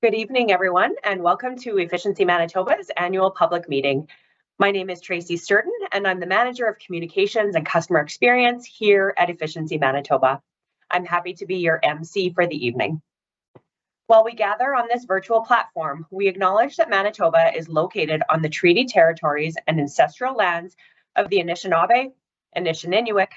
Good evening, everyone, and welcome to Efficiency Manitoba's annual public meeting. My name is Tracy Sturton, and I'm the Manager of Communications and Customer Experience here at Efficiency Manitoba. I'm happy to be your MC for the evening. While we gather on this virtual platform, we acknowledge that Manitoba is located on the treaty territories and ancestral lands of the Anishinaabe, Anishinaabe,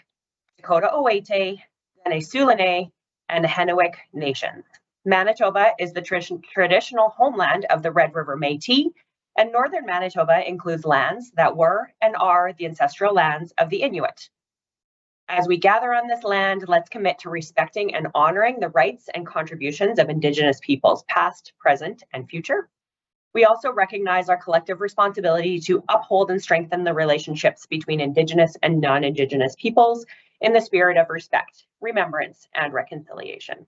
Dakota Oweite, Dene and the Hennewick nations. Manitoba is the traditional homeland of the Red River Métis, and northern Manitoba includes lands that were and are the ancestral lands of the Inuit. As we gather on this land, let's commit to respecting and honoring the rights and contributions of Indigenous peoples, past, present, and future. We also recognize our collective responsibility to uphold and strengthen the relationships between Indigenous and non-Indigenous peoples in the spirit of respect, remembrance, and reconciliation.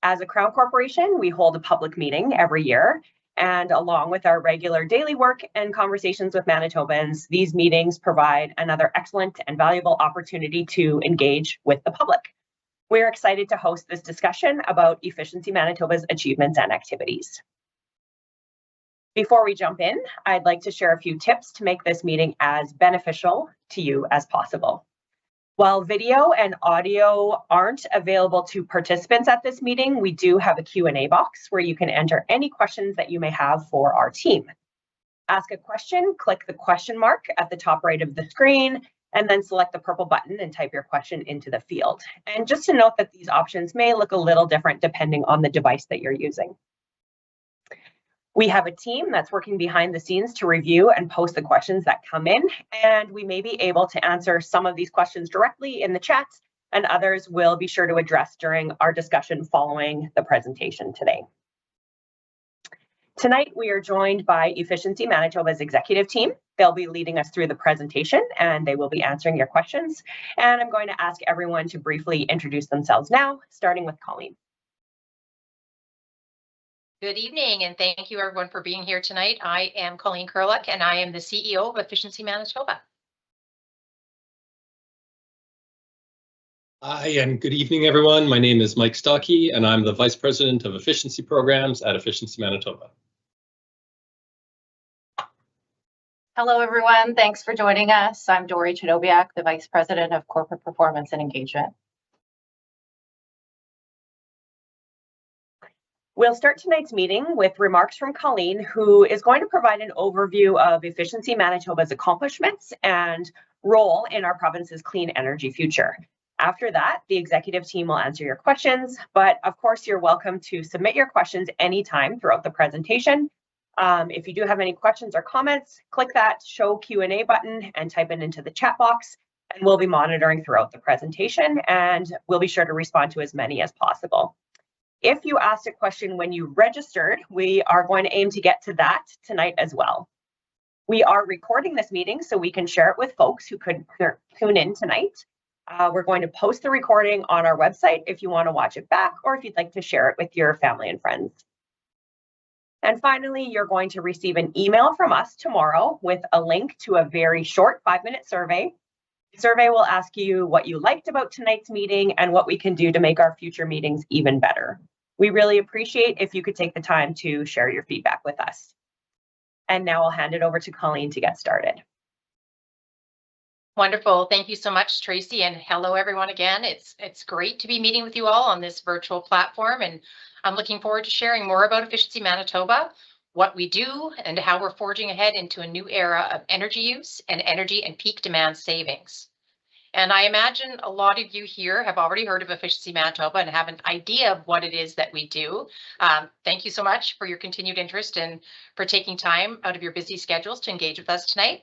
As a Crown Corporation, we hold a public meeting every year, and along with our regular daily work and conversations with Manitobans, these meetings provide another excellent and valuable opportunity to engage with the public. We're excited to host this discussion about Efficiency Manitoba's achievements and activities. Before we jump in, I'd like to share a few tips to make this meeting as beneficial to you as possible. While video and audio aren't available to participants at this meeting, we do have a Q&A box where you can enter any questions that you may have for our team. Ask a question, click the question mark at the top right of the screen, and then select the purple button and type your question into the field. And just to note that these options may look a little different depending on the device that you're using. We have a team that's working behind the scenes to review and post the questions that come in, and we may be able to answer some of these questions directly in the chat, and others will be sure to address during our discussion following the presentation today. Tonight, we are joined by Efficiency Manitoba's executive team. They'll be leading us through the presentation, and they will be answering your questions. And I'm going to ask everyone to briefly introduce themselves now, starting with Colleen. Good evening, and thank you everyone for being here tonight. I am Colleen Kurlick, and I am the CEO of Efficiency Manitoba. Hi, and good evening, everyone. My name is Mike Stockey, and I'm the Vice President of Efficiency Programs at Efficiency Manitoba. Hello, everyone. Thanks for joining us. I'm Dori Chinobiak, the Vice President of Corporate Performance and Engagement. We'll start tonight's meeting with remarks from Colleen, who is going to provide an overview of Efficiency Manitoba's accomplishments and role in our province's clean energy future. After that, the executive team will answer your questions, but of course, you're welcome to submit your questions anytime throughout the presentation. If you do have any questions or comments, click that Show Q&A button and type it into the chat box, and we'll be monitoring throughout the presentation, and we'll be sure to respond to as many as possible. If you asked a question when you registered, we are going to aim to get to that tonight as well. We are recording this meeting so we can share it with folks who could tune in tonight. We're going to post the recording on our website if you want to watch it back or if you'd like to share it with your family and friends. And finally, you're going to receive an email from us tomorrow with a link to a very short 5-minute survey. The survey will ask you what you liked about tonight's meeting and what we can do to make our future meetings even better. We really appreciate if you could take the time to share your feedback with us. And now I'll hand it over to Colleen to get started. Wonderful. Thank you so much, Tracy, and hello everyone again. It's great to be meeting with you all on this virtual platform, and I'm looking forward to sharing more about Efficiency Manitoba, what we do, and how we're forging ahead into a new era of energy use and energy and peak demand savings. And I imagine a lot of you here have already heard of Efficiency Manitoba and have an idea of what it is that we do. Thank you so much for your continued interest and for taking time out of your busy schedules to engage with us tonight.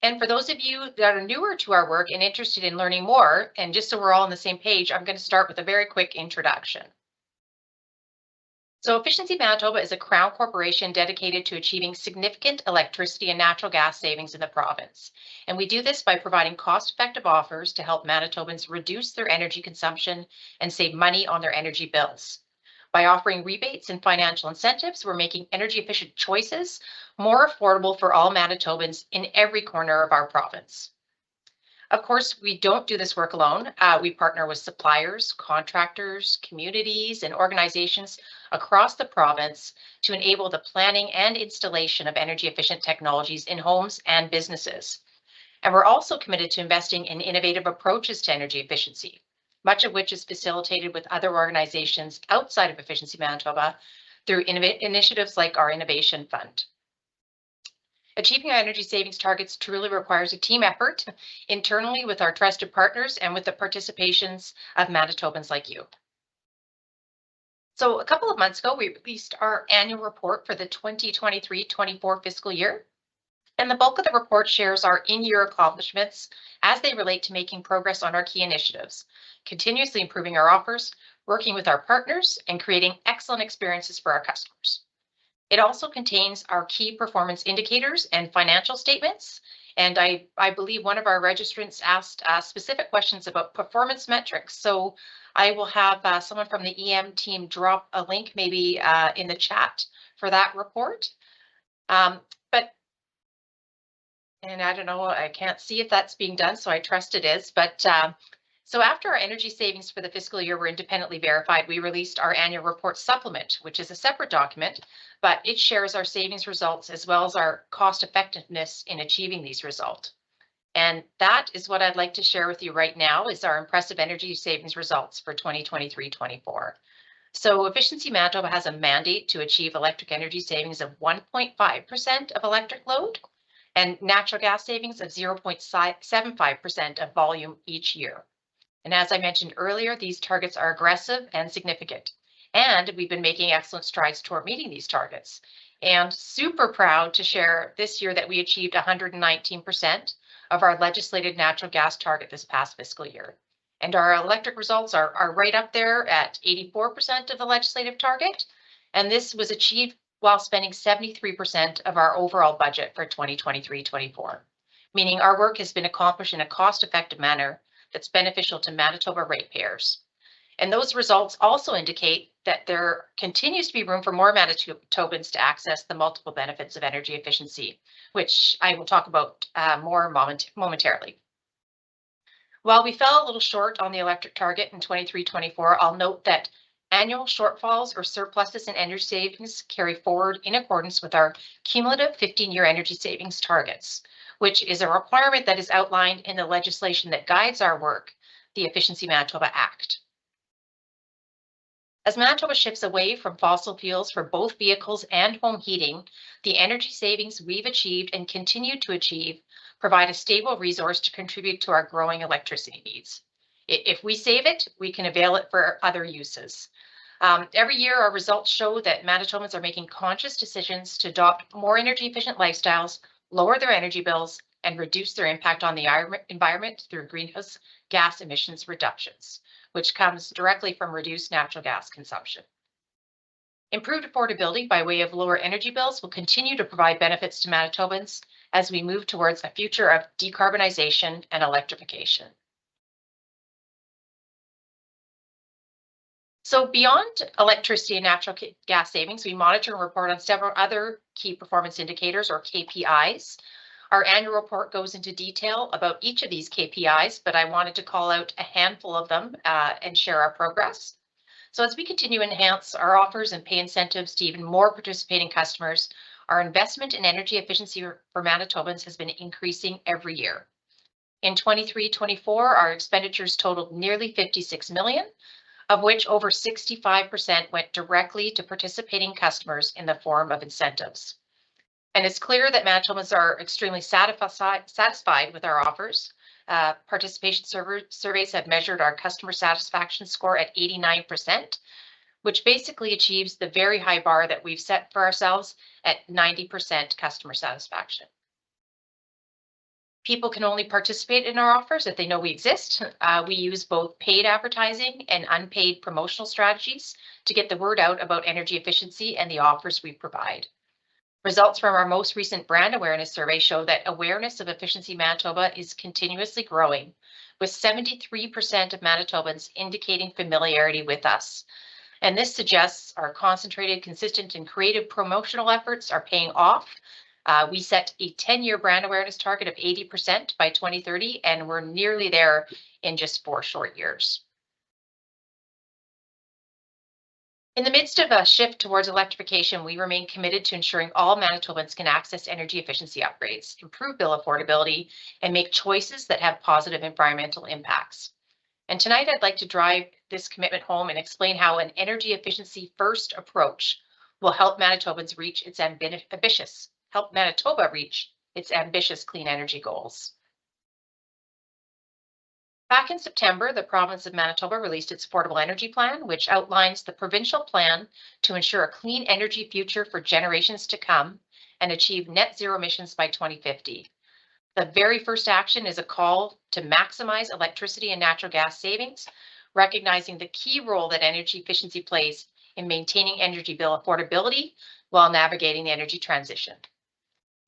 And for those of you that are newer to our work and interested in learning more, and just so we're all on the same page, I'm going to start with a very quick introduction. So Efficiency Manitoba is a Crown Corporation dedicated to achieving significant electricity and natural gas savings in the province. And we do this by providing cost-effective offers to help Manitobans reduce their energy consumption and save money on their energy bills. By offering rebates and financial incentives, we're making energy efficient choices more affordable for all Manitobans in every corner of our province. Of course, we don't do this work alone. We partner with suppliers, contractors, communities, and organizations across the province to enable the planning and installation of energy efficient technologies in homes and businesses. And we're also committed to investing in innovative approaches to energy efficiency, much of which is facilitated with other organizations outside of Efficiency Manitoba through initiatives like our Innovation Fund. Achieving our energy savings targets truly requires a team effort internally with our trusted partners and with the participations of Manitobans like you. So a couple of months ago, we released our annual report for the 2023-24 fiscal year. And the bulk of the report shares our in-year accomplishments as they relate to making progress on our key initiatives, continuously improving our offers, working with our partners, and creating excellent experiences for our customers. It also contains our key performance indicators and financial statements. And I believe one of our registrants asked specific questions about performance metrics. So I will have someone from the EM team drop a link maybe in the chat for that report. And I don't know, I can't see if that's being done, so I trust it is. But so after our energy savings for the fiscal year were independently verified, we released our annual report supplement, which is a separate document, but it shares our savings results as well as our cost effectiveness in achieving these results. And that is what I'd like to share with you right now is our impressive energy savings results for 2023-24. So Efficiency Manitoba has a mandate to achieve electric energy savings of 1.5% of electric load and natural gas savings of 0.75% of volume each year. And as I mentioned earlier, these targets are aggressive and significant, and we've been making excellent strides toward meeting these targets. And super proud to share this year that we achieved 119% of our legislated natural gas target this past fiscal year. And our electric results are right up there at 84% of the legislative target. And this was achieved while spending 73% of our overall budget for 2023-24, meaning our work has been accomplished in a cost-effective manner that's beneficial to Manitoba ratepayers. And those results also indicate that there continues to be room for more Manitobans to access the multiple benefits of energy efficiency, which I will talk about more momentarily. While we fell a little short on the electric target in 23-24, I'll note that annual shortfalls or surpluses in energy savings carry forward in accordance with our cumulative 15-year energy savings targets, which is a requirement that is outlined in the legislation that guides our work, the Efficiency Manitoba Act. As Manitoba shifts away from fossil fuels for both vehicles and home heating, the energy savings we've achieved and continue to achieve provide a stable resource to contribute to our growing electricity needs. If we save it, we can avail it for other uses. Every year, our results show that Manitobans are making conscious decisions to adopt more energy efficient lifestyles, lower their energy bills, and reduce their impact on the environment through greenhouse gas emissions reductions, which comes directly from reduced natural gas consumption. Improved affordability by way of lower energy bills will continue to provide benefits to Manitobans as we move towards a future of decarbonization and electrification. So beyond electricity and natural gas savings, we monitor and report on several other key performance indicators or KPIs. Our annual report goes into detail about each of these KPIs, but I wanted to call out a handful of them and share our progress. So as we continue to enhance our offers and pay incentives to even more participating customers, our investment in energy efficiency for Manitobans has been increasing every year. In 23-24, our expenditures totaled nearly 56 million, of which over 65% went directly to participating customers in the form of incentives. And it's clear that Manitobans are extremely satisfied with our offers. Participation surveys have measured our customer satisfaction score at 89%, which basically achieves the very high bar that we've set for ourselves at 90% customer satisfaction. People can only participate in our offers if they know we exist. We use both paid advertising and unpaid promotional strategies to get the word out about energy efficiency and the offers we provide. Results from our most recent brand awareness survey show that awareness of Efficiency Manitoba is continuously growing, with 73% of Manitobans indicating familiarity with us. And this suggests our concentrated, consistent, and creative promotional efforts are paying off, We set a 10-year brand awareness target of 80% by 2030, and we're nearly there in just 4 short years. In the midst of a shift towards electrification, we remain committed to ensuring all Manitobans can access energy efficiency upgrades, improve bill affordability, and make choices that have positive environmental impacts. And tonight, I'd like to drive this commitment home and explain how an energy efficiency first approach will help Manitoba reach its ambitious clean energy goals. Back in September, the province of Manitoba released its Affordable Energy Plan, which outlines the provincial plan to ensure a clean energy future for generations to come and achieve net zero emissions by 2050. The very first action is a call to maximize electricity and natural gas savings, recognizing the key role that energy efficiency plays in maintaining energy bill affordability while navigating the energy transition.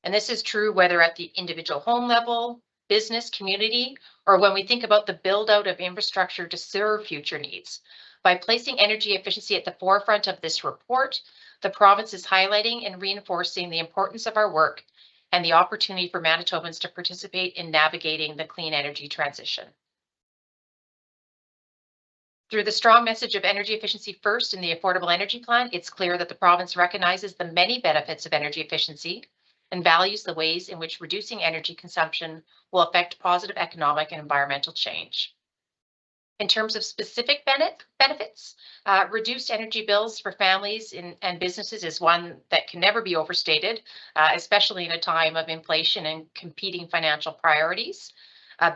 And this is true whether at the individual home level, business, community, or when we think about the build out of infrastructure to serve future needs. By placing energy efficiency at the forefront of this report, the province is highlighting and reinforcing the importance of our work and the opportunity for Manitobans to participate in navigating the clean energy transition. Through the strong message of energy efficiency first in the Affordable Energy Plan, it's clear that the province recognizes the many benefits of energy efficiency and values the ways in which reducing energy consumption will affect positive economic and environmental change. In terms of specific benefits, reduced energy bills for families and businesses is one that can never be overstated, especially in a time of inflation and competing financial priorities.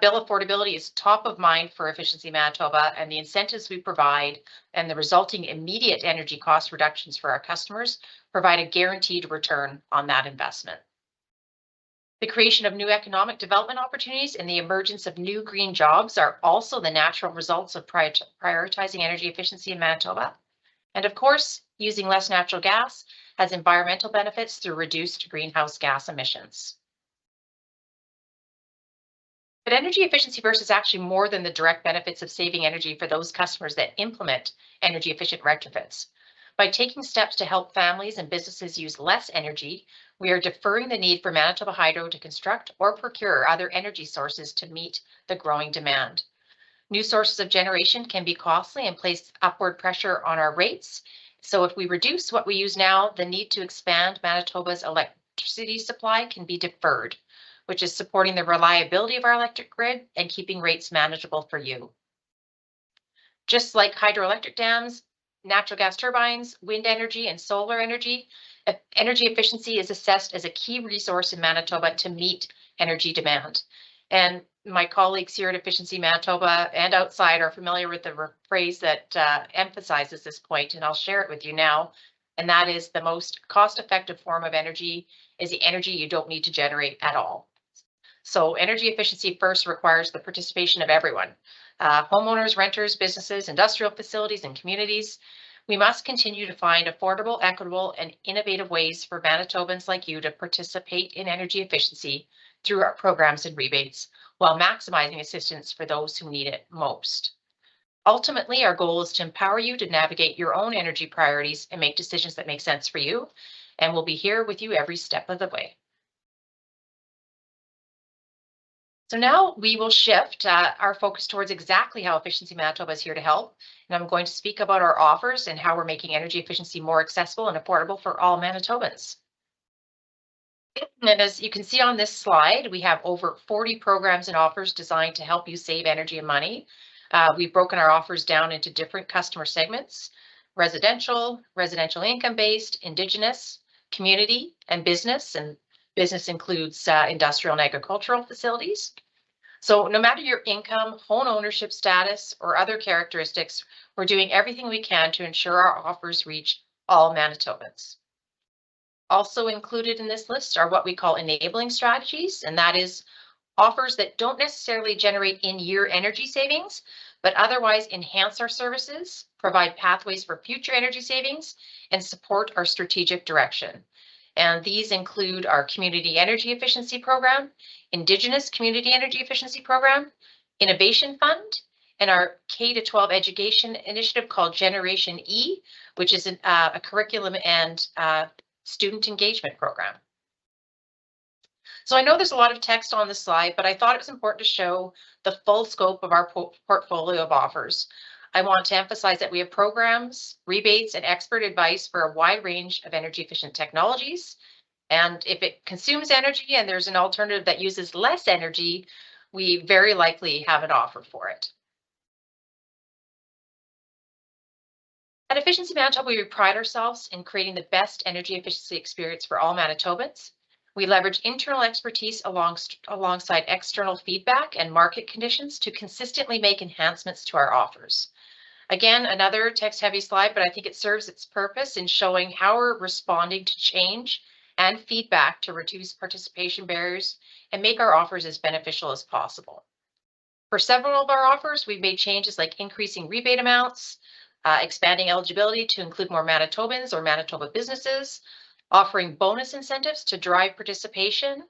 Bill affordability is top of mind for Efficiency Manitoba, and the incentives we provide and the resulting immediate energy cost reductions for our customers provide a guaranteed return on that investment. The creation of new economic development opportunities and the emergence of new green jobs are also the natural results of prioritizing energy efficiency in Manitoba. And of course, using less natural gas has environmental benefits through reduced greenhouse gas emissions. But energy efficiency first is actually more than the direct benefits of saving energy for those customers that implement energy efficient retrofits. By taking steps to help families and businesses use less energy, we are deferring the need for Manitoba Hydro to construct or procure other energy sources to meet the growing demand. New sources of generation can be costly and place upward pressure on our rates. So if we reduce what we use now, the need to expand Manitoba's electricity supply can be deferred, which is supporting the reliability of our electric grid and keeping rates manageable for you. Just like hydroelectric dams, natural gas turbines, wind energy, and solar energy, energy efficiency is assessed as a key resource in Manitoba to meet energy demand. And my colleagues here at Efficiency Manitoba and outside are familiar with the phrase that emphasizes this point, and I'll share it with you now. And that is the most cost-effective form of energy is the energy you don't need to generate at all. So energy efficiency first requires the participation of everyone, homeowners, renters, businesses, industrial facilities, and communities. We must continue to find affordable, equitable, and innovative ways for Manitobans like you to participate in energy efficiency through our programs and rebates, while maximizing assistance for those who need it most. Ultimately, our goal is to empower you to navigate your own energy priorities and make decisions that make sense for you, and we'll be here with you every step of the way. So now we will shift our focus towards exactly how Efficiency Manitoba is here to help. And I'm going to speak about our offers and how we're making energy efficiency more accessible and affordable for all Manitobans. And as you can see on this slide, we have over 40 programs and offers designed to help you save energy and money. We've broken our offers down into different customer segments: residential, residential income-based, Indigenous, community, and business. And business includes industrial and agricultural facilities. So no matter your income, home ownership status, or other characteristics, we're doing everything we can to ensure our offers reach all Manitobans. Also included in this list are what we call enabling strategies, and that is offers that don't necessarily generate in-year energy savings, but otherwise enhance our services, provide pathways for future energy savings, and support our strategic direction. And these include our Community Energy Efficiency Program, Indigenous Community Energy Efficiency Program, Innovation Fund, and our K-12 education initiative called Generation E, which is a curriculum and student engagement program. So I know there's a lot of text on the slide, but I thought it was important to show the full scope of our portfolio of offers. I want to emphasize that we have programs, rebates, and expert advice for a wide range of energy efficient technologies. And if it consumes energy and there's an alternative that uses less energy, we very likely have an offer for it. At Efficiency Manitoba, we pride ourselves in creating the best energy efficiency experience for all Manitobans. We leverage internal expertise alongside external feedback and market conditions to consistently make enhancements to our offers. Again, another text-heavy slide, but I think it serves its purpose in showing how we're responding to change and feedback to reduce participation barriers and make our offers as beneficial as possible. For several of our offers, we've made changes like increasing rebate amounts, expanding eligibility to include more Manitobans or Manitoba businesses, offering bonus incentives to drive participation,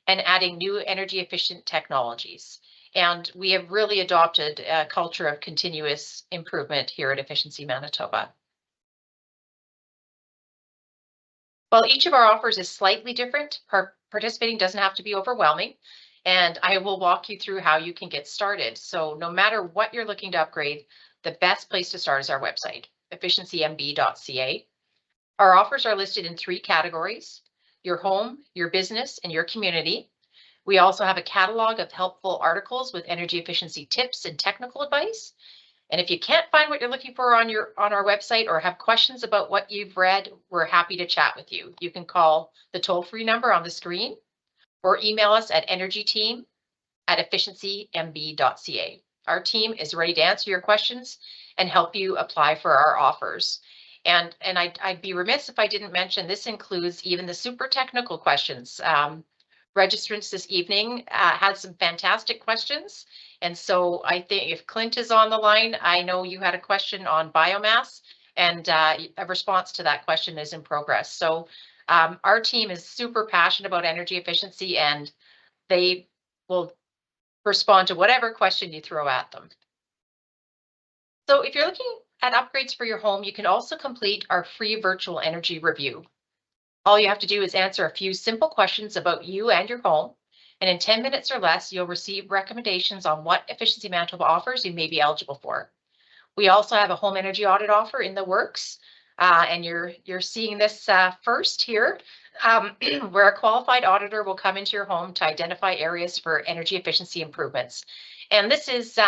and adding new energy efficient technologies. And we have really adopted a culture of continuous improvement here at Efficiency Manitoba. While each of our offers is slightly different, participating doesn't have to be overwhelming, and I will walk you through how you can get started. So no matter what you're looking to upgrade, the best place to start is our website, efficiencymb.ca. Our offers are listed in 3 categories: your home, your business, and your community. We also have a catalog of helpful articles with energy efficiency tips and technical advice. And if you can't find what you're looking for on our website or have questions about what you've read, we're happy to chat with you. You can call the toll-free number on the screen or email us at energyteam@efficiencymb.ca. Our team is ready to answer your questions and help you apply for our offers. And I'd be remiss if I didn't mention this includes even the super technical questions. Registrants this evening had some fantastic questions. And so I think if Clint is on the line, I know you had a question on biomass, and a response to that question is in progress. So our team is super passionate about energy efficiency, and they will respond to whatever question you throw at them. So if you're looking at upgrades for your home, you can also complete our free virtual energy review. All you have to do is answer a few simple questions about you and your home, and in 10 minutes or less, you'll receive recommendations on what Efficiency Manitoba offers you may be eligible for. We also have a home energy audit offer in the works, and you're seeing this first here, where a qualified auditor will come into your home to identify areas for energy efficiency improvements. And this is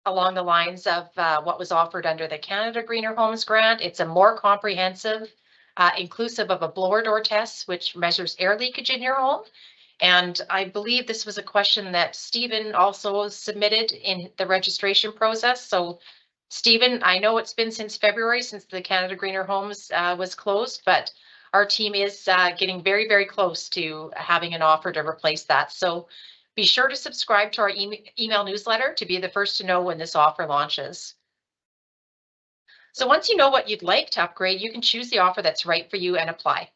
along the lines of what was offered under the Canada Greener Homes Grant. It's a more comprehensive, inclusive of a blower door test, which measures air leakage in your home. And I believe this was a question that Stephen also submitted in the registration process. So Stephen, I know it's been since February since the Canada Greener Homes was closed, but our team is getting very, very close to having an offer to replace that. So be sure to subscribe to our email newsletter to be the first to know when this offer launches. So once you know what you'd like to upgrade, you can choose the offer that's right for you and apply.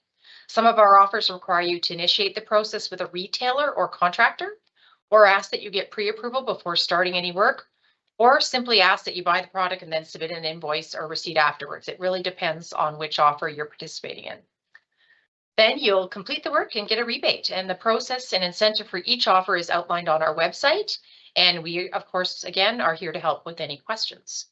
Some of our offers require you to initiate the process with a retailer or contractor, or ask that you get pre-approval before starting any work, or simply ask that you buy the product and then submit an invoice or receipt afterwards. It really depends on which offer you're participating in. Then you'll complete the work and get a rebate, and the process and incentive for each offer is outlined on our website. And we, of course, again, are here to help with any questions.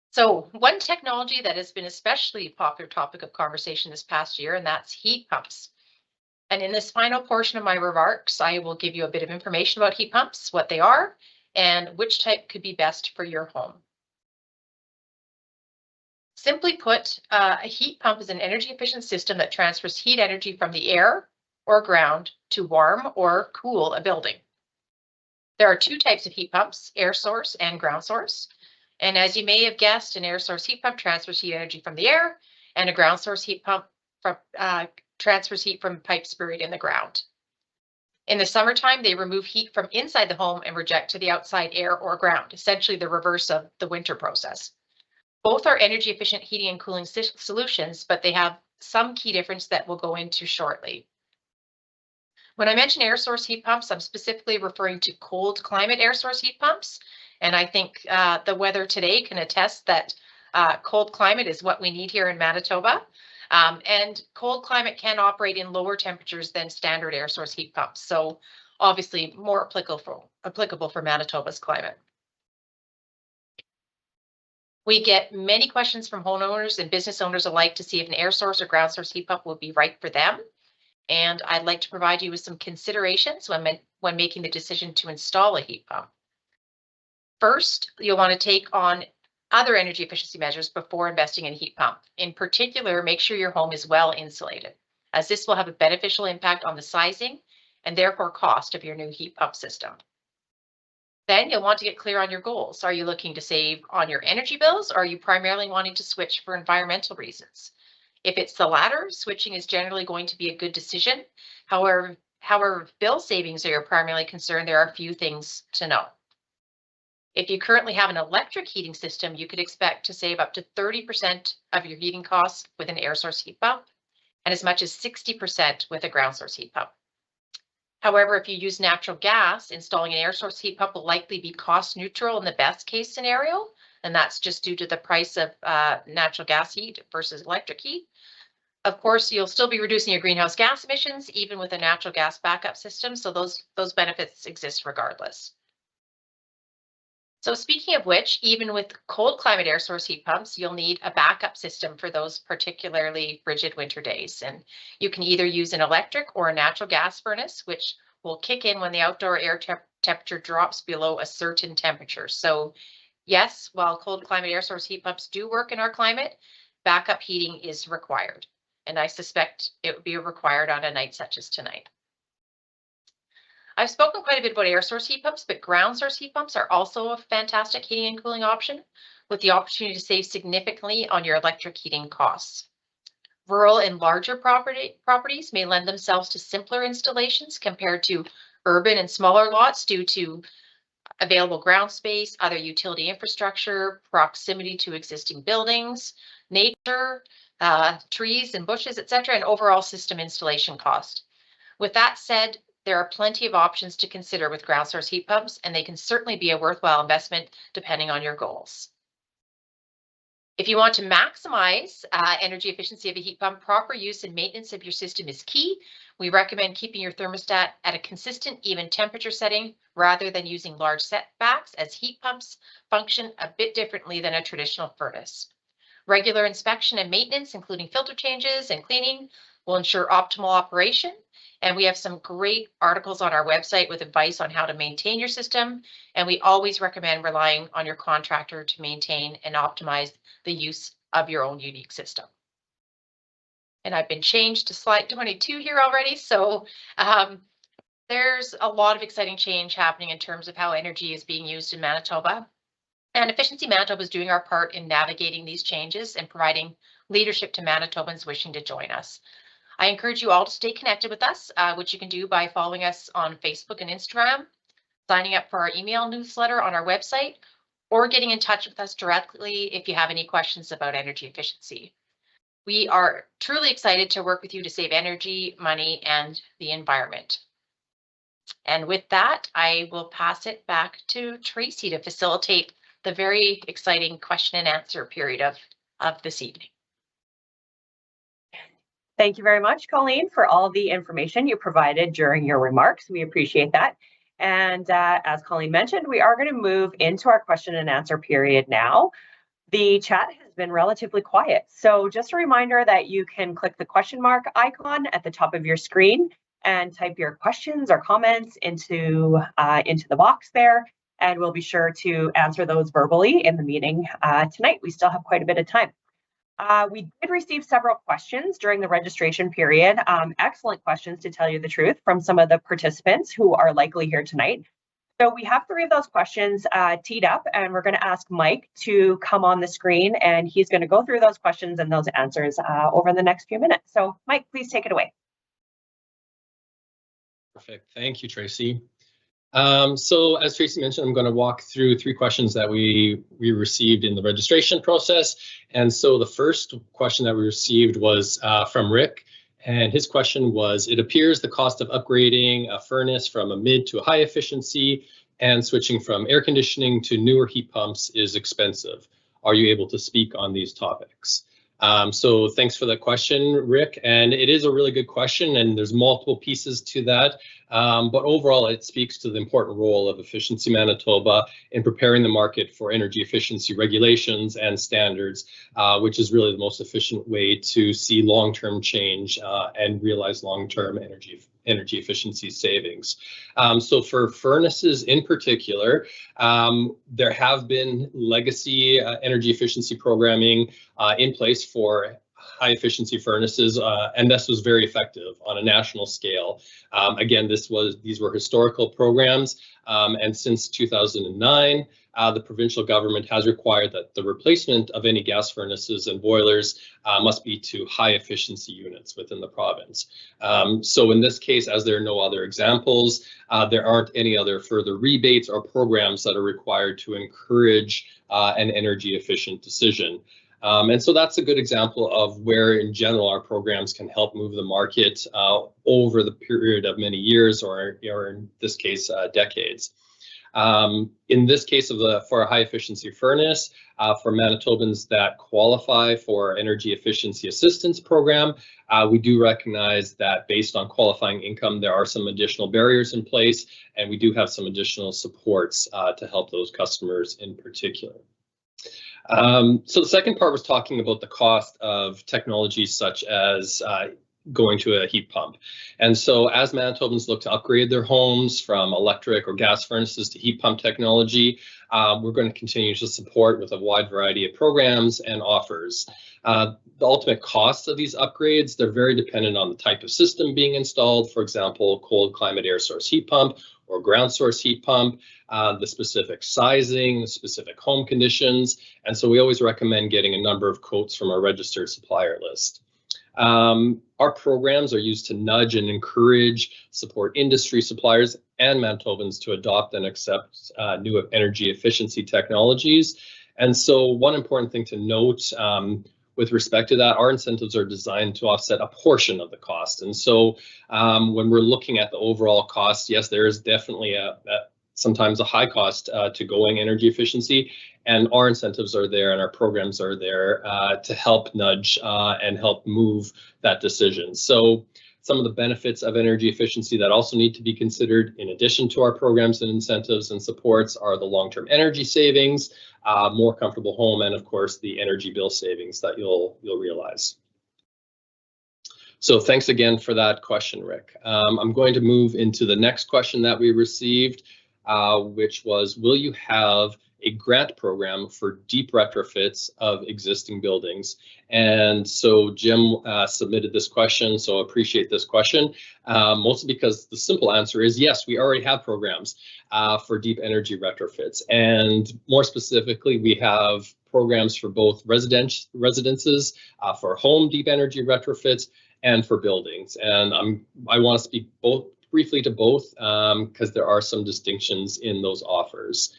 So one technology that has been especially popular topic of conversation this past year, and that's heat pumps. And in this final portion of my remarks, I will give you a bit of information about heat pumps, what they are, and which type could be best for your home. Simply put, a heat pump is an energy efficient system that transfers heat energy from the air or ground to warm or cool a building. There are 2 types of heat pumps, air source and ground source. And as you may have guessed, an air source heat pump transfers heat energy from the air, and a ground source heat pump transfers heat from pipes buried in the ground. In the summertime, they remove heat from inside the home and reject to the outside air or ground, essentially the reverse of the winter process. Both are energy efficient heating and cooling solutions, but they have some key difference that we'll go into shortly. When I mention air source heat pumps, I'm specifically referring to cold climate air source heat pumps. And I think the weather today can attest that cold climate is what we need here in Manitoba. And cold climate can operate in lower temperatures than standard air source heat pumps. So obviously more applicable for Manitoba's climate. We get many questions from homeowners and business owners alike to see if an air source or ground source heat pump will be right for them. And I'd like to provide you with some considerations when making the decision to install a heat pump. First, you'll want to take on other energy efficiency measures before investing in a heat pump. In particular, make sure your home is well insulated, as this will have a beneficial impact on the sizing and therefore cost of your new heat pump system. Then you'll want to get clear on your goals. Are you looking to save on your energy bills, or are you primarily wanting to switch for environmental reasons? If it's the latter, switching is generally going to be a good decision. However, if bill savings are your primary concern, there are a few things to know. If you currently have an electric heating system, you could expect to save up to 30% of your heating costs with an air source heat pump and as much as 60% with a ground source heat pump. However, if you use natural gas, installing an air source heat pump will likely be cost neutral in the best case scenario, and that's just due to the price of natural gas heat versus electric heat. Of course, you'll still be reducing your greenhouse gas emissions, even with a natural gas backup system, so those benefits exist regardless. So speaking of which, even with cold climate air source heat pumps, you'll need a backup system for those particularly frigid winter days. And you can either use an electric or a natural gas furnace, which will kick in when the outdoor air temperature drops below a certain temperature. So yes, while cold climate air source heat pumps do work in our climate, backup heating is required. And I suspect it would be required on a night such as tonight. I've spoken quite a bit about air source heat pumps, but ground source heat pumps are also a fantastic heating and cooling option with the opportunity to save significantly on your electric heating costs. Rural and larger properties may lend themselves to simpler installations compared to urban and smaller lots due to available ground space, other utility infrastructure, proximity to existing buildings, nature, trees and bushes, etc., and overall system installation cost. With that said, there are plenty of options to consider with ground source heat pumps, and they can certainly be a worthwhile investment depending on your goals. If you want to maximize energy efficiency of a heat pump, proper use and maintenance of your system is key. We recommend keeping your thermostat at a consistent, even temperature setting rather than using large setbacks, as heat pumps function a bit differently than a traditional furnace. Regular inspection and maintenance, including filter changes and cleaning, will ensure optimal operation. And we have some great articles on our website with advice on how to maintain your system. And we always recommend relying on your contractor to maintain and optimize the use of your own unique system. And I've been changed to slide 22 here already. So there's a lot of exciting change happening in terms of how energy is being used in Manitoba. And Efficiency Manitoba is doing our part in navigating these changes and providing leadership to Manitobans wishing to join us. I encourage you all to stay connected with us, which you can do by following us on Facebook and Instagram, signing up for our email newsletter on our website, or getting in touch with us directly if you have any questions about energy efficiency. We are truly excited to work with you to save energy, money, and the environment. And with that, I will pass it back to Tracy to facilitate the very exciting question and answer period of this evening. Thank you very much, Colleen, for all the information you provided during your remarks. We appreciate that. And as Colleen mentioned, we are going to move into our question and answer period now. The chat has been relatively quiet. So just a reminder that you can click the question mark icon at the top of your screen and type your questions or comments into the box there. And we'll be sure to answer those verbally in the meeting tonight. We still have quite a bit of time. We did receive several questions during the registration period, excellent questions to tell you the truth, from some of the participants who are likely here tonight. So we have 3 of those questions teed up, and we're going to ask Mike to come on the screen, and he's going to go through those questions and those answers over the next few minutes. So Mike, please take it away. Perfect. Thank you, Tracy. So as Tracy mentioned, I'm going to walk through 3 questions that we received in the registration process. And so the first question that we received was from Rick. And his question was, it appears the cost of upgrading a furnace from a mid to a high efficiency and switching from air conditioning to newer heat pumps is expensive. Are you able to speak on these topics? So thanks for the question, Rick. And it is a really good question, and there's multiple pieces to that. But overall, it speaks to the important role of Efficiency Manitoba in preparing the market for energy efficiency regulations and standards, which is really the most efficient way to see long-term change and realize long-term energy efficiency savings. So for furnaces in particular, there have been legacy energy efficiency programming in place for high efficiency furnaces, and this was very effective on a national scale. Again, these were historical programs, and since 2009, the provincial government has required that the replacement of any gas furnaces and boilers must be to high efficiency units within the province. So in this case, as there are no other examples, there aren't any other further rebates or programs that are required to encourage an energy efficient decision. And so that's a good example of where, in general, our programs can help move the market over the period of many years, or in this case, decades. In this case for a high efficiency furnace, for Manitobans that qualify for energy efficiency assistance program, we do recognize that based on qualifying income, there are some additional barriers in place, and we do have some additional supports to help those customers in particular. So the second part was talking about the cost of technologies such as going to a heat pump. And so as Manitobans look to upgrade their homes from electric or gas furnaces to heat pump technology, we're going to continue to support with a wide variety of programs and offers. The ultimate costs of these upgrades, they're very dependent on the type of system being installed. For example, cold climate air source heat pump or ground source heat pump, the specific sizing, the specific home conditions. And so we always recommend getting a number of quotes from our registered supplier list. Our programs are used to nudge and encourage, support industry suppliers and Manitobans to adopt and accept new energy efficiency technologies. And so one important thing to note with respect to that, our incentives are designed to offset a portion of the cost. And so when we're looking at the overall cost, yes, there is definitely sometimes a high cost to going energy efficiency, and our incentives are there and our programs are there to help nudge and help move that decision. So some of the benefits of energy efficiency that also need to be considered in addition to our programs and incentives and supports are the long-term energy savings, more comfortable home, and of course the energy bill savings that you'll realize. So thanks again for that question, Rick. I'm going to move into the next question that we received, which was, will you have a grant program for deep retrofits of existing buildings? And so Jim submitted this question, so I appreciate this question, mostly because the simple answer is yes, we already have programs for deep energy retrofits. And more specifically, we have programs for both residences, for home deep energy retrofits, and for buildings. And I want to speak briefly to both because there are some distinctions in those offers.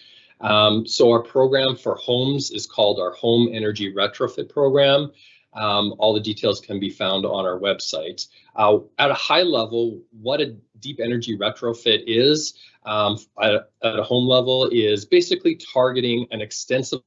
So our program for homes is called our Home Energy Retrofit Program. All the details can be found on our website. At a high level, what a deep energy retrofit is at a home level is basically targeting an extensive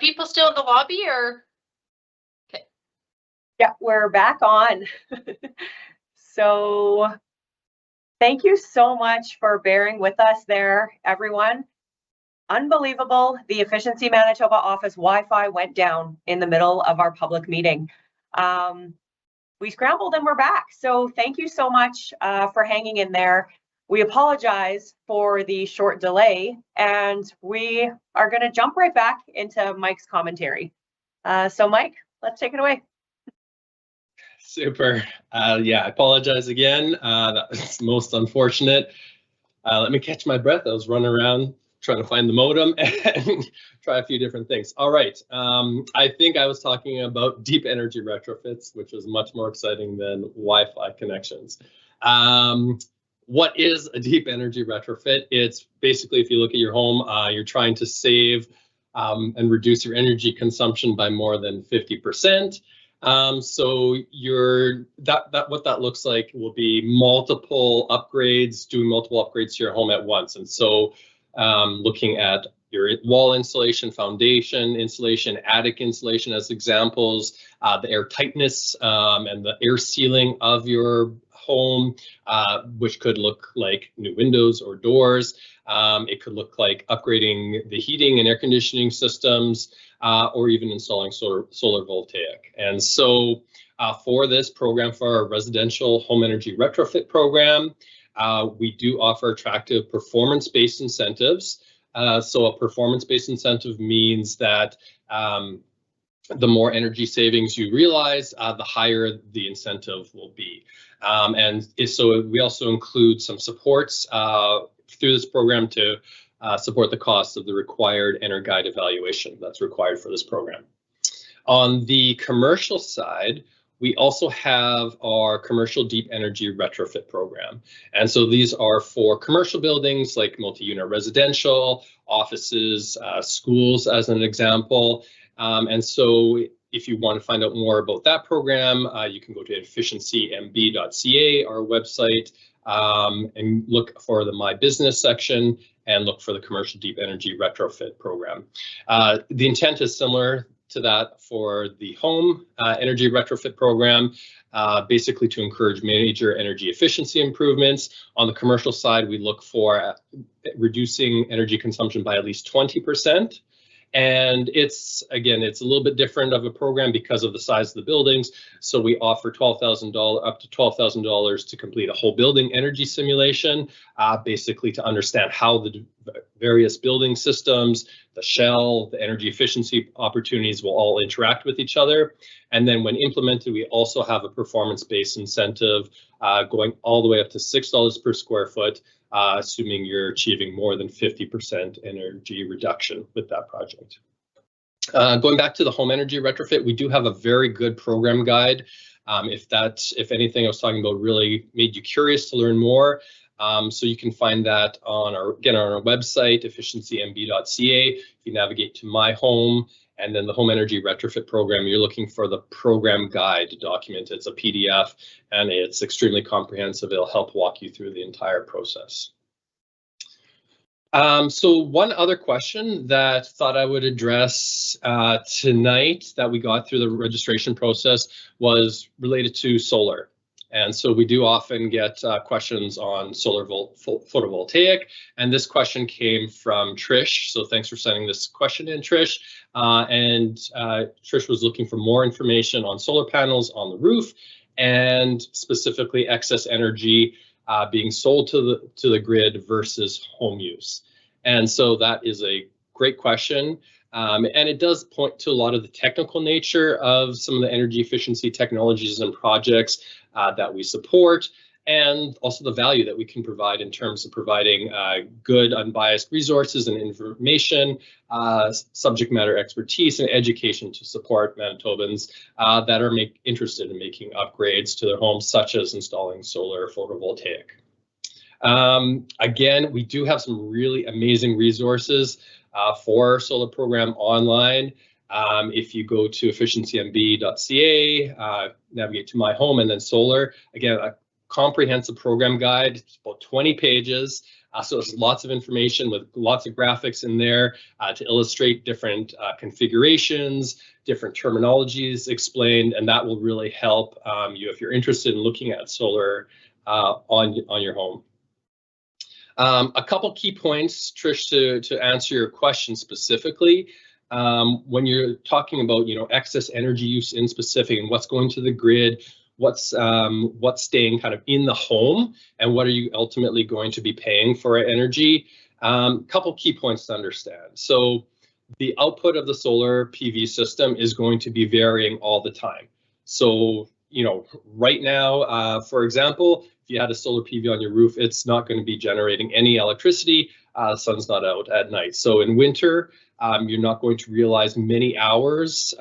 people still in the lobby or? Okay. Yeah, we're back on. So thank you so much for bearing with us there, everyone. Unbelievable. The Efficiency Manitoba office Wi-Fi went down in the middle of our public meeting. We scrambled and we're back. So thank you so much for hanging in there. We apologize for the short delay, and we are going to jump right back into Mike's commentary. So Mike, let's take it away. Super. Yeah, I apologize again. That was most unfortunate. Let me catch my breath. I was running around trying to find the modem and try a few different things. All right. I think I was talking about deep energy retrofits, which was much more exciting than Wi-Fi connections. What is a deep energy retrofit? It's basically, if you look at your home, you're trying to save and reduce your energy consumption by more than 50%. So what that looks like will be multiple upgrades, doing multiple upgrades to your home at once. And so looking at your wall insulation, foundation insulation, attic insulation as examples, the air tightness and the air sealing of your home, which could look like new windows or doors. It could look like upgrading the heating and air conditioning systems, or even installing solar voltaic. And so for this program, for our residential home energy retrofit program, we do offer attractive performance-based incentives. So a performance-based incentive means that the more energy savings you realize, the higher the incentive will be. And so we also include some supports through this program to support the cost of the required EnerGuide evaluation that's required for this program. On the commercial side, we also have our commercial deep energy retrofit program. And so these are for commercial buildings like multi-unit residential, offices, schools as an example. And so if you want to find out more about that program, you can go to efficiencymb.ca, our website, and look for the My Business section and look for the commercial deep energy retrofit program. The intent is similar to that for the home energy retrofit program, basically to encourage major energy efficiency improvements. On the commercial side, we look for reducing energy consumption by at least 20%. And it's a little bit different of a program because of the size of the buildings. So we offer $12,000 up to $12,000 to complete a whole building energy simulation, basically to understand how the various building systems, the shell, the energy efficiency opportunities will all interact with each other. And then when implemented, we also have a performance-based incentive going all the way up to $6 per square foot, assuming you're achieving more than 50% energy reduction with that project. Going back to the home energy retrofit, we do have a very good program guide. If anything I was talking about really made you curious to learn more, so you can find that on our website, efficiencymb.ca. If you navigate to My Home and then the home energy retrofit program, you're looking for the program guide document. It's a PDF and it's extremely comprehensive. It'll help walk you through the entire process. So one other question that thought I would address tonight that we got through the registration process was related to solar. And so we do often get questions on solar photovoltaic, and this question came from Trish. So thanks for sending this question in, Trish. Trish was looking for more information on solar panels on the roof, and specifically excess energy being sold to the grid versus home use. And so that is a great question. And it does point to a lot of the technical nature of some of the energy efficiency technologies and projects that we support, and also the value that we can provide in terms of providing good, unbiased resources and information, subject matter expertise, and education to support Manitobans that are interested in making upgrades to their homes, such as installing solar photovoltaic. Again, we do have some really amazing resources for our solar program online. If you go to efficiencymb.ca, navigate to My Home and then solar, again, a comprehensive program guide. It's about 20 pages. So there's lots of information with lots of graphics in there to illustrate different configurations, different terminologies explained, and that will really help you if you're interested in looking at solar on your home. A couple key points, Trish, to answer your question specifically. When you're talking about, excess energy use in specific and what's going to the grid, what's staying kind of in the home, and what are you ultimately going to be paying for energy? Couple key points to understand. So the output of the solar PV system is going to be varying all the time. So, right now, for example, if you had a solar PV on your roof, it's not going to be generating any electricity. The sun's not out at night. So in winter, you're not going to realize many hours,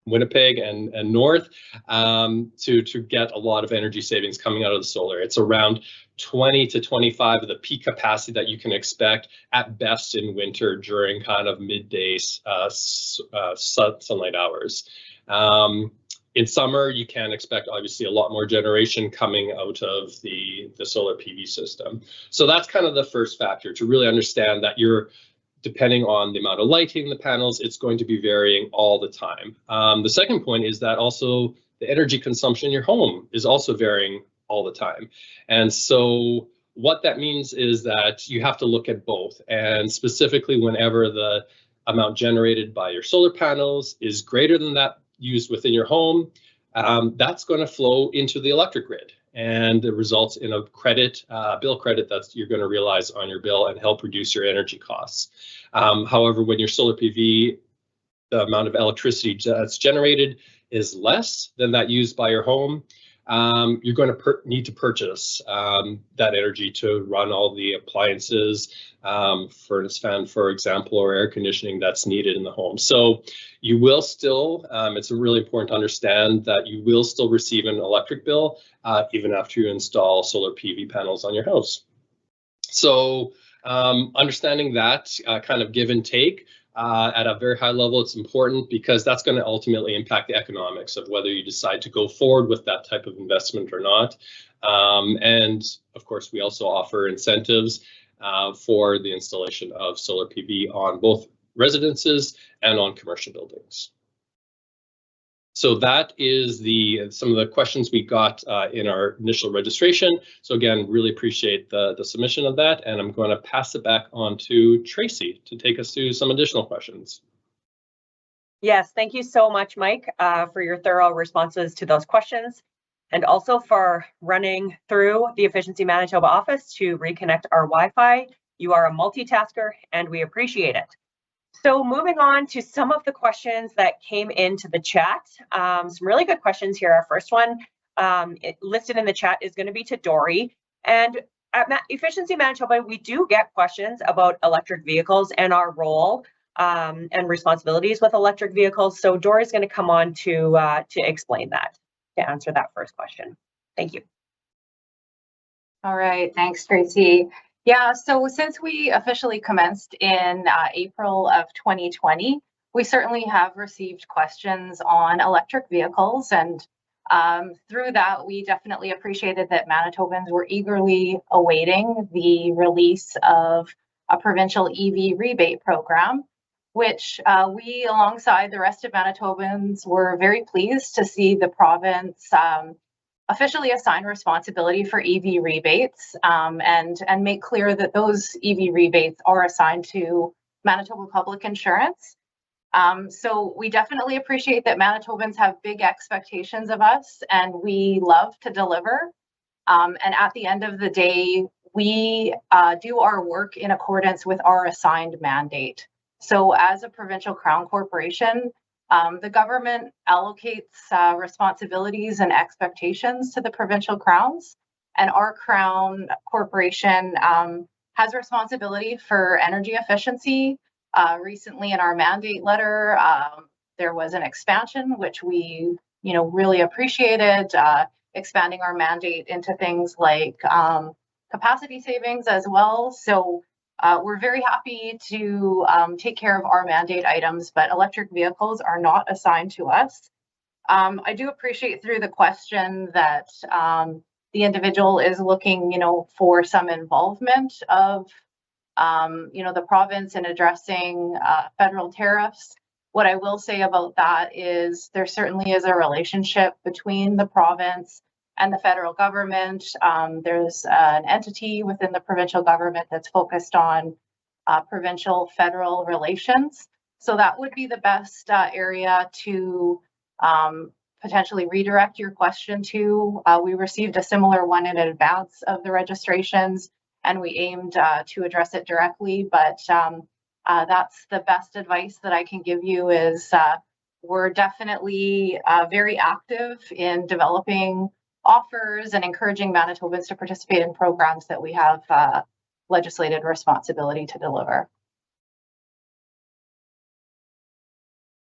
Winnipeg and north, to get a lot of energy savings coming out of the solar. It's around 20 to 25 of the peak capacity that you can expect at best in winter during kind of midday sunlight hours. In summer, you can expect obviously a lot more generation coming out of the solar PV system. So that's kind of the first factor, to really understand that depending on the amount of lighting in the panels, it's going to be varying all the time. The second point is that also the energy consumption in your home is also varying all the time. And so what that means is that you have to look at both, and specifically whenever the amount generated by your solar panels is greater than that used within your home, that's going to flow into the electric grid, and it results in a credit, bill credit that you're going to realize on your bill and help reduce your energy costs. However, when your solar PV, the amount of electricity that's generated is less than that used by your home, you're going to need to purchase that energy to run all the appliances, furnace fan, for example, or air conditioning that's needed in the home. So you will still, it's really important to understand that you will still receive an electric bill even after you install solar PV panels on your house. So understanding that kind of give and take at a very high level, it's important because that's going to ultimately impact the economics of whether you decide to go forward with that type of investment or not. And of course, we also offer incentives for the installation of solar PV on both residences and on commercial buildings. So that is some of the questions we got in our initial registration. So again, really appreciate the submission of that, and I'm going to pass it back on to Tracy to take us through some additional questions. Yes, thank you so much, Mike, for your thorough responses to those questions, and also for running through the Efficiency Manitoba office to reconnect our Wi-Fi. You are a multitasker, and we appreciate it. So moving on to some of the questions that came into the chat, some really good questions here. Our first one listed in the chat is going to be to Dory. And at Efficiency Manitoba, we do get questions about electric vehicles and our role and responsibilities with electric vehicles. So Dory's going to come on to explain that, to answer that first question. Thank you. All right, thanks, Tracy. Yeah, so since we officially commenced in April of 2020, we certainly have received questions on electric vehicles, and through that, we definitely appreciated that Manitobans were eagerly awaiting the release of a provincial EV rebate program, which we, alongside the rest of Manitobans, were very pleased to see the province officially assign responsibility for EV rebates and make clear that those EV rebates are assigned to Manitoba Public Insurance. So we definitely appreciate that Manitobans have big expectations of us, and we love to deliver. And at the end of the day, we do our work in accordance with our assigned mandate. So as a provincial Crown corporation, the government allocates responsibilities and expectations to the provincial crowns, and our Crown corporation has responsibility for energy efficiency. Recently in our mandate letter, there was an expansion, which we really appreciated, expanding our mandate into things like capacity savings as well. So we're very happy to take care of our mandate items, but electric vehicles are not assigned to us. I do appreciate through the question that the individual is looking, for some involvement of, the province in addressing federal tariffs. What I will say about that is there certainly is a relationship between the province and the federal government. There's an entity within the provincial government that's focused on provincial-federal relations. So that would be the best area to potentially redirect your question to. We received a similar one in advance of the registrations, and we aimed to address it directly, but that's the best advice that I can give you is we're definitely very active in developing offers and encouraging Manitobans to participate in programs that we have legislated responsibility to deliver.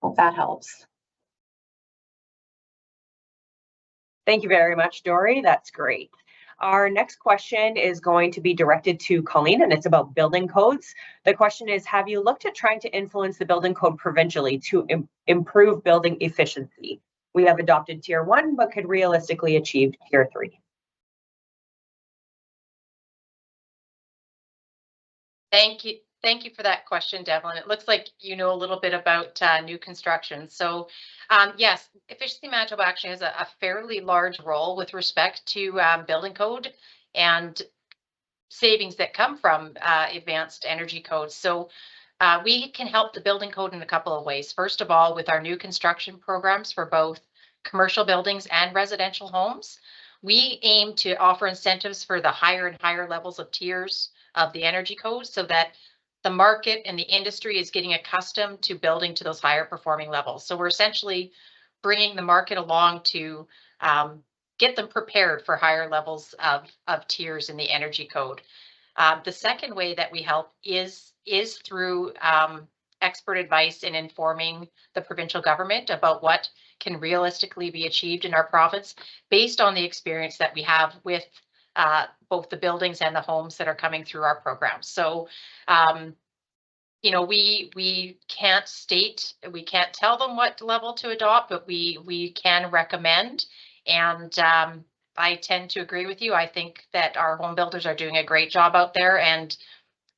Hope that helps. Thank you very much, Dory. That's great. Our next question is going to be directed to Colleen, and it's about building codes. The question is, have you looked at trying to influence the building code provincially to improve building efficiency? We have adopted Tier 1, but could realistically achieve Tier 3. Thank you for that question, Devlin. It looks like you know a little bit about new construction. So yes, Efficiency Manitoba actually has a fairly large role with respect to building code and savings that come from advanced energy codes. So we can help the building code in a couple of ways. First of all, with our new construction programs for both commercial buildings and residential homes, we aim to offer incentives for the higher and higher levels of tiers of the energy code so that the market and the industry is getting accustomed to building to those higher performing levels. So we're essentially bringing the market along to get them prepared for higher levels of tiers in the energy code. The second way that we help is through expert advice in informing the provincial government about what can realistically be achieved in our province based on the experience that we have with both the buildings and the homes that are coming through our program. So, we can't tell them what level to adopt, but we can recommend. And I tend to agree with you. I think that our home builders are doing a great job out there and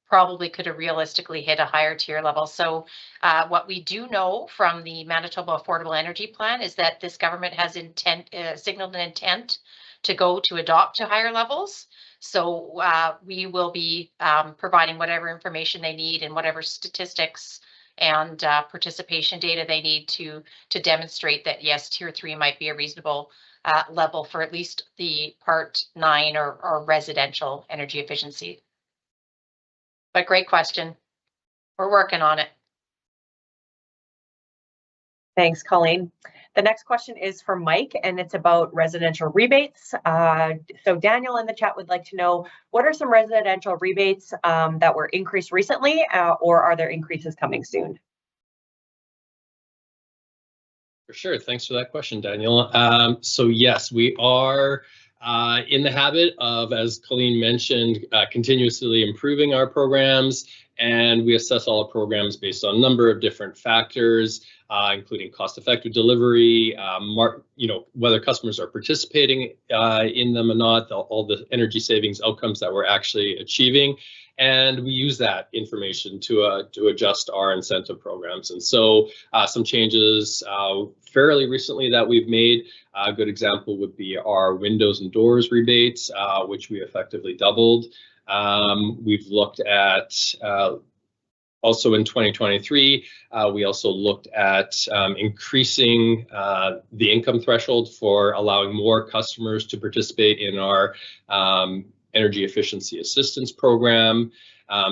probably could have realistically hit a higher tier level. So what we do know from the Manitoba Affordable Energy Plan is that this government has signaled an intent to go to adopt to higher levels. So we will be providing whatever information they need and whatever statistics and participation data they need to demonstrate that yes, Tier 3 might be a reasonable level for at least the Part 9 or residential energy efficiency. But great question. We're working on it. Thanks, Colleen. The next question is for Mike, and it's about residential rebates. So Daniel in the chat would like to know, what are some residential rebates that were increased recently, or are there increases coming soon? For sure. Thanks for that question, Daniel. So yes, we are in the habit of, as Colleen mentioned, continuously improving our programs, and we assess all our programs based on a number of different factors, including cost-effective delivery, whether customers are participating in them or not, all the energy savings outcomes that we're actually achieving. And we use that information to adjust our incentive programs. And so some changes fairly recently that we've made, a good example would be our windows and doors rebates, which we effectively doubled. We've looked at also in 2023, we also looked at increasing the income threshold for allowing more customers to participate in our energy efficiency assistance program.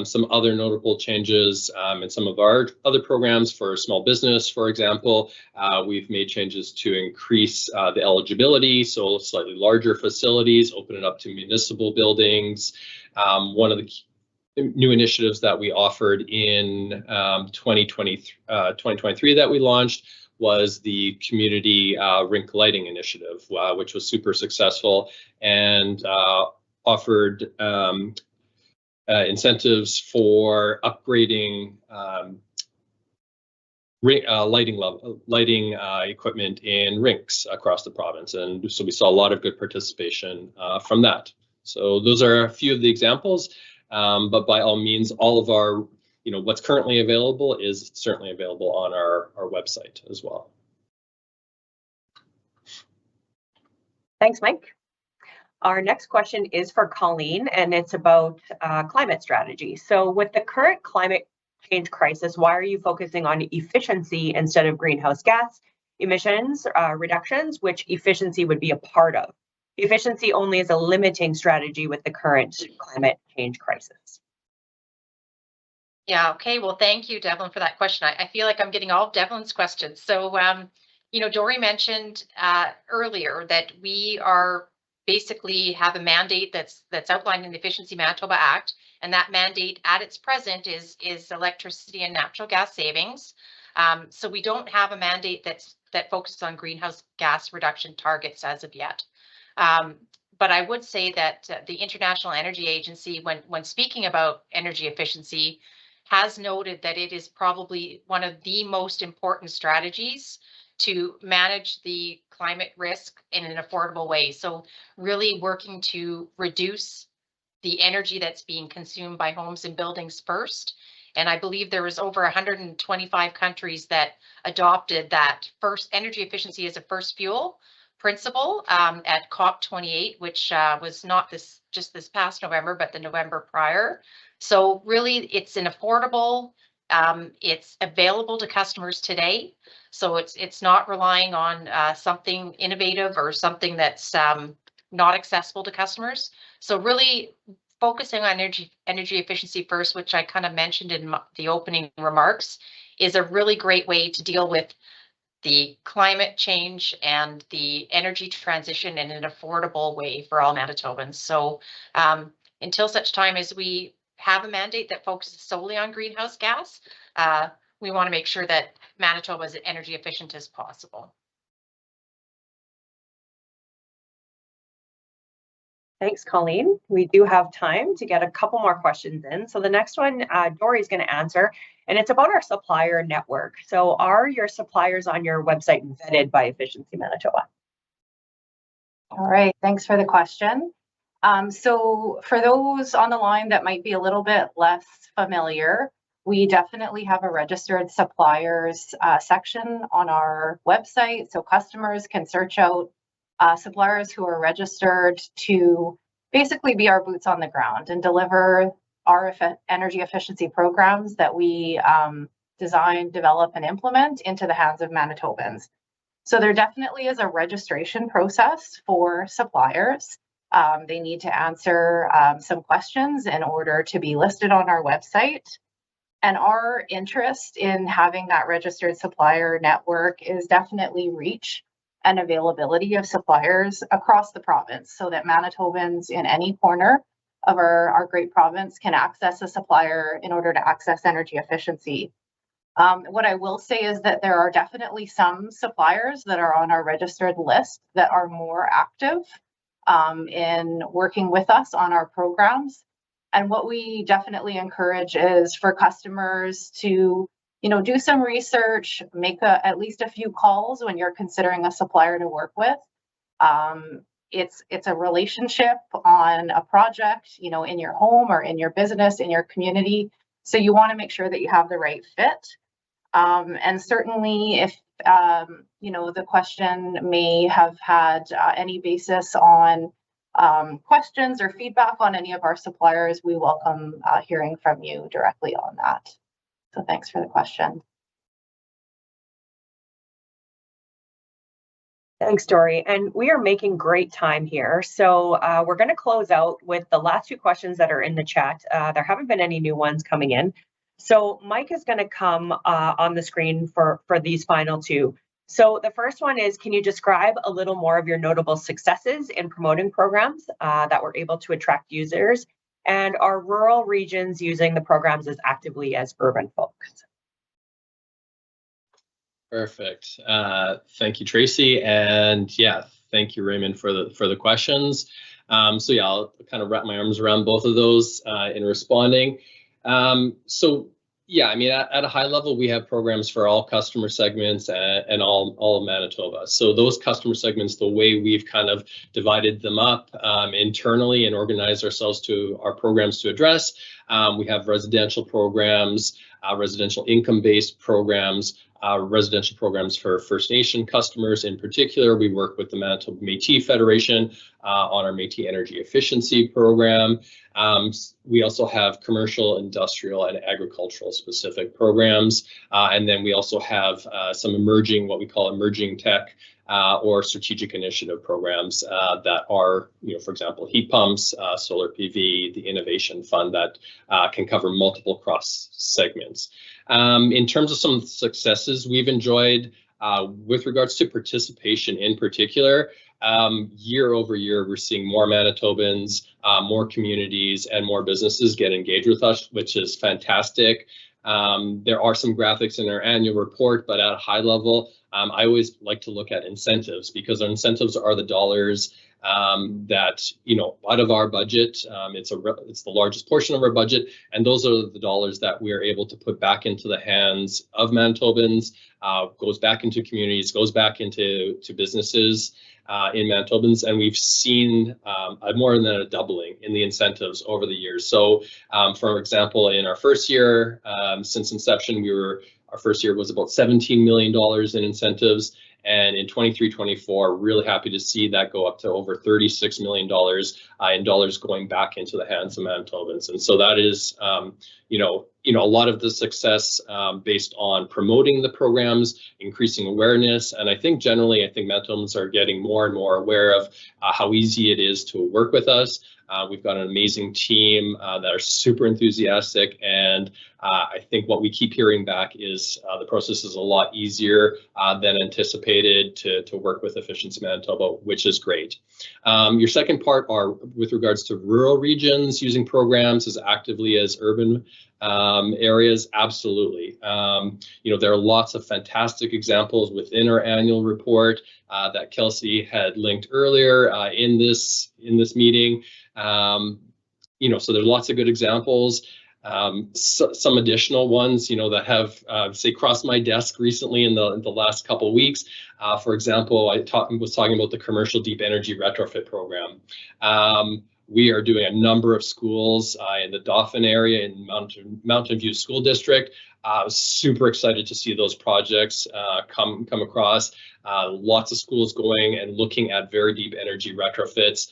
Some other notable changes in some of our other programs for small business, for example, we've made changes to increase the eligibility, so slightly larger facilities, open it up to municipal buildings. One of the new initiatives that we offered in 2023 that we launched was the community rink lighting initiative, which was super successful and offered incentives for upgrading lighting equipment in rinks across the province, and so we saw a lot of good participation from that. So those are a few of the examples, but by all means, all of our, what's currently available is certainly available on our website as well. Thanks, Mike. Our next question is for Colleen, and it's about climate strategy. So with the current climate change crisis, why are you focusing on efficiency instead of greenhouse gas emissions reductions, which efficiency would be a part of? Efficiency only is a limiting strategy with the current climate change crisis. Yeah, okay. Well, thank you, Devlin, for that question. I feel like I'm getting all of Devlin's questions. So, Dory mentioned earlier that we are basically have a mandate that's outlined in the Efficiency Manitoba Act, and that mandate at its present is electricity and natural gas savings. So we don't have a mandate that focuses on greenhouse gas reduction targets as of yet. But I would say that the International Energy Agency, when speaking about energy efficiency, has noted that it is probably one of the most important strategies to manage the climate risk in an affordable way. So really working to reduce the energy that's being consumed by homes and buildings first. And I believe there was over 125 countries that adopted that first energy efficiency as a first fuel principle at COP28, which was not just this past November, but the November prior. So really, it's an affordable, it's available to customers today. So it's not relying on something innovative or something that's not accessible to customers. So really focusing on energy efficiency first, which I kind of mentioned in the opening remarks, is a really great way to deal with the climate change and the energy transition in an affordable way for all Manitobans. So until such time as we have a mandate that focuses solely on greenhouse gas, we want to make sure that Manitoba is as energy efficient as possible. Thanks, Colleen. We do have time to get a couple more questions in. So the next one, Dory's going to answer, and it's about our supplier network. So are your suppliers on your website vetted by Efficiency Manitoba? All right, thanks for the question. So for those on the line that might be a little bit less familiar, we definitely have a registered suppliers section on our website. So customers can search out suppliers who are registered to basically be our boots on the ground and deliver our energy efficiency programs that we design, develop, and implement into the hands of Manitobans. So there definitely is a registration process for suppliers. They need to answer some questions in order to be listed on our website. And our interest in having that registered supplier network is definitely reach and availability of suppliers across the province so that Manitobans in any corner of our great province can access a supplier in order to access energy efficiency. What I will say is that there are definitely some suppliers that are on our registered list that are more active in working with us on our programs. And what we definitely encourage is for customers to do some research, make at least a few calls when you're considering a supplier to work with. It's a relationship on a project, in your home or in your business, in your community. So you want to make sure that you have the right fit. And certainly if, the question may have had any basis on questions or feedback on any of our suppliers, we welcome hearing from you directly on that. So thanks for the question. Thanks, Dory. And we are making great time here. So we're going to close out with the last two questions that are in the chat. There haven't been any new ones coming in. So Mike is going to come on the screen for these final two. So the first one is, can you describe a little more of your notable successes in promoting programs that were able to attract users? And are rural regions using the programs as actively as urban folks? Perfect. Thank you, Tracy. And yeah, thank you, Raymond, for the questions. So yeah, I'll kind of wrap my arms around both of those in responding. So Yeah, I mean, at a high level, we have programs for all customer segments and all of Manitoba. So those customer segments, the way we've kind of divided them up internally and organized ourselves to our programs to address, we have residential programs, residential income-based programs, residential programs for First Nation customers. In particular, we work with the Manitoba Métis Federation on our Métis Energy Efficiency Program. We also have commercial, industrial, and agricultural specific programs. And then we also have some emerging, what we call emerging tech or strategic initiative programs that are, for example, heat pumps, solar PV, the Innovation Fund that can cover multiple cross segments. In terms of some of the successes we've enjoyed with regards to participation in particular, year over year, we're seeing more Manitobans, more communities, and more businesses get engaged with us, which is fantastic. There are some graphics in our annual report, but at a high level, I always like to look at incentives, because our incentives are the dollars that, out of our budget, it's the largest portion of our budget, and those are the dollars that we are able to put back into the hands of Manitobans, goes back into communities, goes back into businesses in Manitobans, and we've seen more than a doubling in the incentives over the years. So, for example, in our first year since inception, our first year was about $17 million in incentives. And in 23-24, really happy to see that go up to over $36 million in dollars going back into the hands of Manitobans. And so that is, a lot of the success based on promoting the programs, increasing awareness. And I think generally, Manitobans are getting more and more aware of how easy it is to work with us. We've got an amazing team that are super enthusiastic, and I think what we keep hearing back is the process is a lot easier than anticipated to work with Efficiency Manitoba, which is great. Your second part are with regards to rural regions using programs as actively as urban areas. Absolutely. There are lots of fantastic examples within our annual report that Kelsey had linked earlier in this meeting. So there's lots of good examples. Some additional ones, that have, say, crossed my desk recently in the last couple of weeks. For example, was talking about the commercial deep energy retrofit program. We are doing a number of schools in the Dauphin area in Mountain View School District. Super excited to see those projects come across. Lots of schools going and looking at very deep energy retrofits.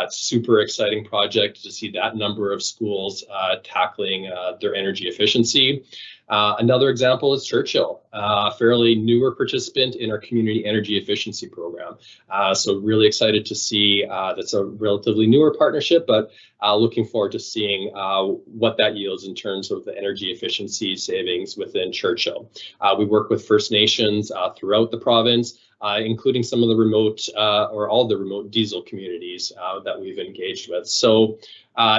Super exciting project to see that number of schools tackling their energy efficiency. Another example is Churchill, a fairly newer participant in our community energy efficiency program. So really excited to see that's a relatively newer partnership, but looking forward to seeing what that yields in terms of the energy efficiency savings within Churchill. We work with First Nations throughout the province, including some of the remote or all the remote diesel communities that we've engaged with. So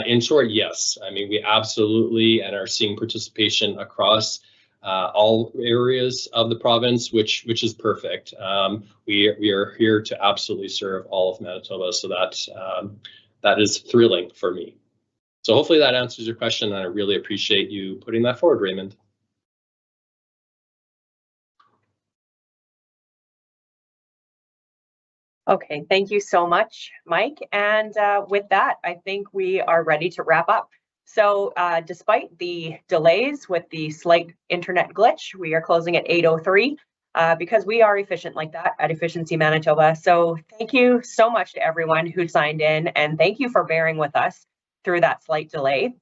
in short, yes, we absolutely and are seeing participation across all areas of the province, which is perfect. We are here to absolutely serve all of Manitoba, so that is thrilling for me. So hopefully that answers your question, and I really appreciate you putting that forward, Raymond. Okay, thank you so much, Mike. And with that, I think we are ready to wrap up. So despite the delays with the slight internet glitch, we are closing at 8:03 because we are efficient like that at Efficiency Manitoba. So thank you so much to everyone who signed in, and thank you for bearing with us through that slight delay.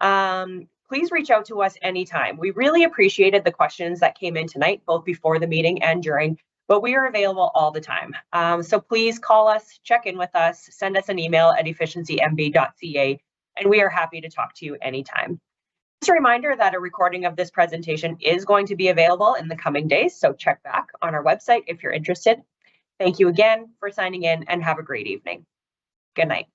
Please reach out to us anytime. We really appreciated the questions that came in tonight, both before the meeting and during, but we are available all the time. So please call us, check in with us, send us an email at efficiencymb.ca, and we are happy to talk to you anytime. Just a reminder that a recording of this presentation is going to be available in the coming days, so check back on our website if you're interested. Thank you again for signing in, and have a great evening. Good night.